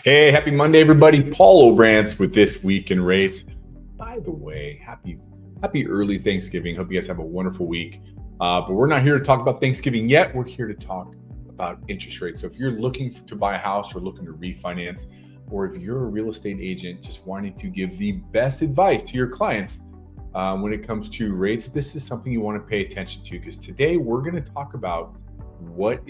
Hey, happy Monday, everybody. Paul Obrantz with This Week in Rates. By the way, happy early Thanksgiving. Hope you guys have a wonderful week. But we're not here to talk about Thanksgiving yet. We're here to talk about interest rates. So if you're looking to buy a house or looking to refinance, or if you're a real estate agent just wanting to give the best advice to your clients when it comes to rates, this is something you want to pay attention to, because today we're going to talk about what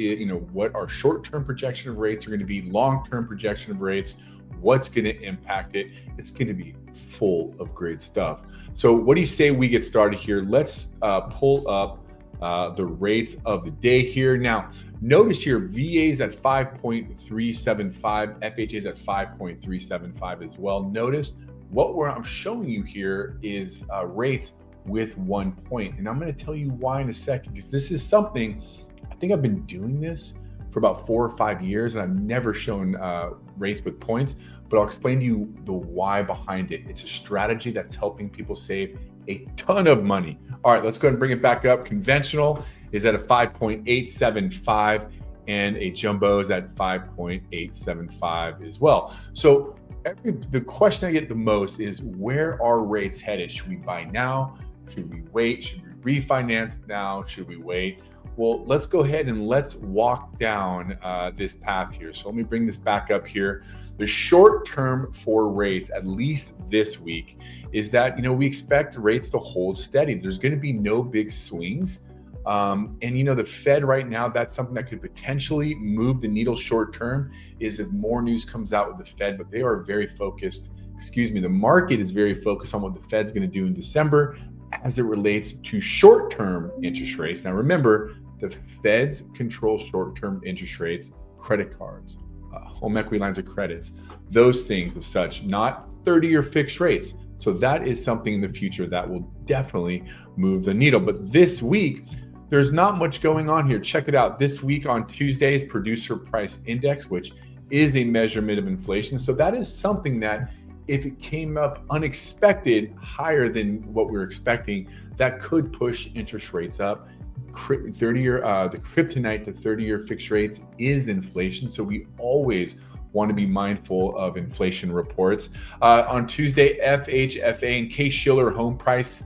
our short-term projection of rates are going to be, long-term projection of rates, what's going to impact it. It's going to be full of great stuff. So what do you say we get started here? Let's pull up the rates of the day here. Now, notice here, VA's at 5.375, FHA's at 5.375 as well. Notice I'm showing you here is rates with 1 point. And I'm going to tell you why in a second, because this is something, I think I've been doing this for about 4 or 5 years, and I've never shown rates with points, but I'll explain to you the why behind it. It's a strategy that's helping people save a ton of money. All right, let's go ahead and bring it back up. Conventional is at a 5.875, and a jumbo is at 5.875 as well. So the question I get the most is, where are rates headed? Should we buy now? Should we wait? Should we refinance now? Should we wait? Well, let's go ahead and let's walk down this path here. So let me bring this back up here. The short term for rates, at least this week, is that, we expect rates to hold steady. There's going to be no big swings. And the Fed right now, that's something that could potentially move the needle short term, is if more news comes out with the Fed, but they are very focused. The market is very focused on what the Fed's going to do in December as it relates to short-term interest rates. Now, remember, the Feds control short-term interest rates, credit cards, home equity lines of credits, those things of such, not 30-year fixed rates. So that is something in the future that will definitely move the needle. But this week, there's not much going on here. Check it out. This week on Tuesday's Producer Price Index, which is a measurement of inflation. So that is something that, if it came up unexpected higher than what we were expecting, that could push interest rates up. The kryptonite to 30-year fixed rates is inflation. So we always want to be mindful of inflation reports. On Tuesday, FHFA and Case-Shiller Home Price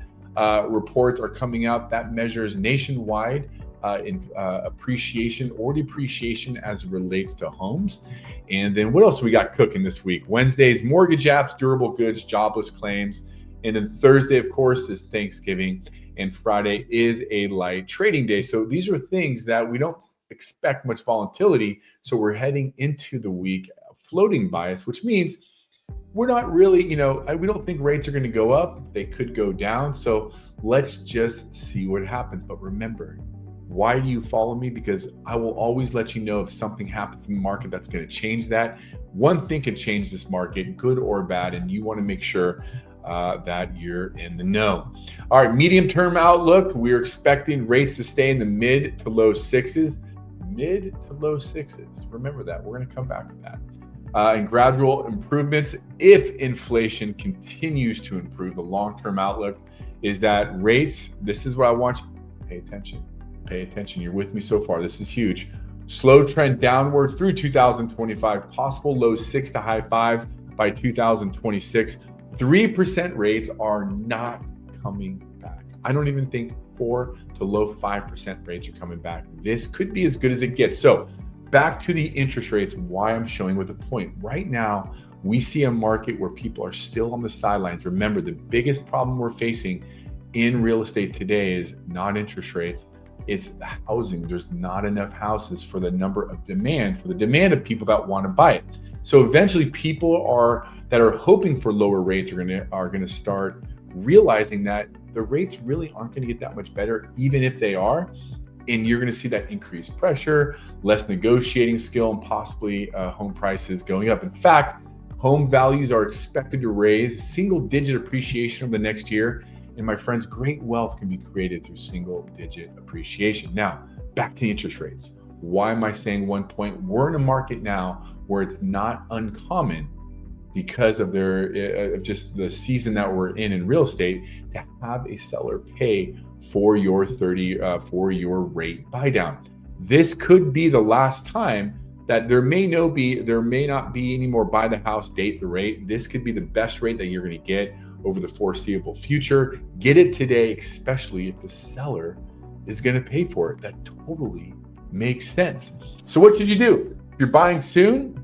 reports are coming out. That measures nationwide appreciation or depreciation as it relates to homes. And then what else we got cooking this week? Wednesday's mortgage apps, durable goods, jobless claims. And then Thursday, of course, is Thanksgiving. And Friday is a light trading day. So these are things that we don't expect much volatility. So we're heading into the week floating bias, which means we're not really, we don't think rates are going to go up. They could go down. So let's just see what happens. But remember, why do you follow me? Because I will always let you know if something happens in the market that's going to change that. One thing can change this market, good or bad, and you want to make sure that you're in the know. All right, medium-term outlook. We're expecting rates to stay in the mid to low sixes. Remember that. We're going to come back to that. And gradual improvements if inflation continues to improve. The long-term outlook is that rates, this is what I want you to pay attention. Pay attention. You're with me so far. This is huge. Slow trend downward through 2025, possible low 6 to high 5s by 2026. 3% rates are not coming back. I don't even think 4 to low 5% rates are coming back. This could be as good as it gets. So back to the interest rates, why I'm showing with a point. Right now, we see a market where people are still on the sidelines. Remember, the biggest problem we're facing in real estate today is not interest rates. It's housing. There's not enough houses for the number of demand, for the demand of people that want to buy it. So eventually people that are hoping for lower rates are going to start realizing that the rates really aren't going to get that much better, even if they are. And you're going to see that increased pressure, less negotiating skill, and possibly home prices going up. In fact, home values are expected to raise single-digit appreciation over the next year. And my friends, great wealth can be created through single-digit appreciation. Now, back to interest rates. Why am I saying 1 point? We're in a market now where it's not uncommon, because of just the season that we're in real estate, to have a seller pay for your rate buy down. This could be the last time that there may not be any more buy the house, date the rate. This could be the best rate that you're going to get over the foreseeable future. Get it today, especially if the seller is going to pay for it. That totally makes sense. So what should you do? If you're buying soon,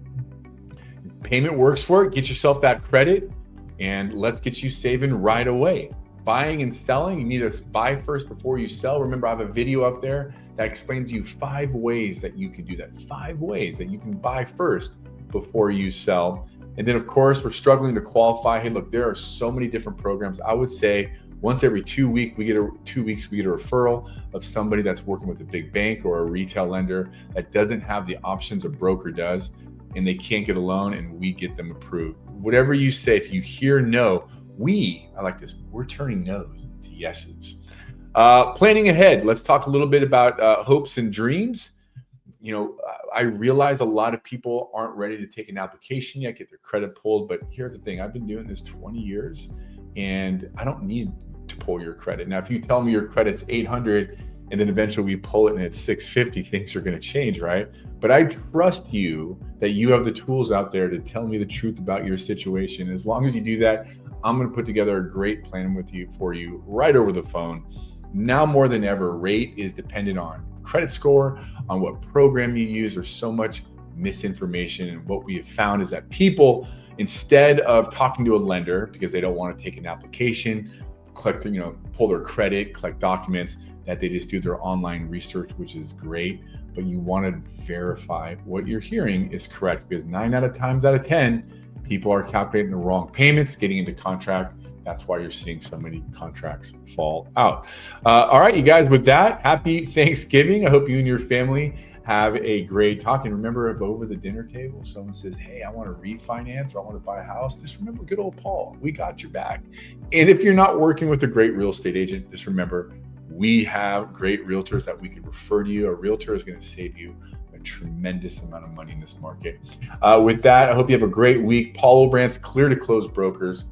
payment works for it. Get yourself that credit and let's get you saving right away. Buying and selling, you need to buy first before you sell. Remember, I have a video up there that explains to you 5 ways that you can do that. 5 ways that you can buy first before you sell. And then of course, we're struggling to qualify. Hey, look, there are so many different programs. I would say once every 2 weeks, we get a referral of somebody that's working with a big bank or a retail lender that doesn't have the options a broker does, and they can't get a loan, and we get them approved. Whatever you say, if you hear no, I like this, we're turning no's to yeses. Planning ahead, let's talk a little bit about hopes and dreams. You know, I realize a lot of people aren't ready to take an application yet, get their credit pulled, but here's the thing, I've been doing this 20 years and I don't need to pull your credit. Now, if you tell me your credit's 800 and then eventually we pull it and it's 650, things are going to change, right? But I trust you that you have the tools out there to tell me the truth about your situation. As long as you do that, I'm going to put together a great plan for you right over the phone. Now more than ever, rate is dependent on credit score, on what program you use. There's so much misinformation, and what we have found is that people, instead of talking to a lender because they don't want to take an application, pull their credit, collect documents, that they just do their online research, which is great. But you want to verify what you're hearing is correct, because 9 out of 10, people are calculating the wrong payments, getting into contract. That's why you're seeing so many contracts fall out. All right, you guys, with that, happy Thanksgiving. I hope you and your family have a great talk. And remember, if over the dinner table, someone says, hey, I want to refinance or I want to buy a house, just remember good old Paul. We got your back. And if you're not working with a great real estate agent, just remember, we have great realtors that we can refer to you. A realtor is going to save you a tremendous amount of money in this market. With that, I hope you have a great week. Paul Obrant's Clear to Close Brokers.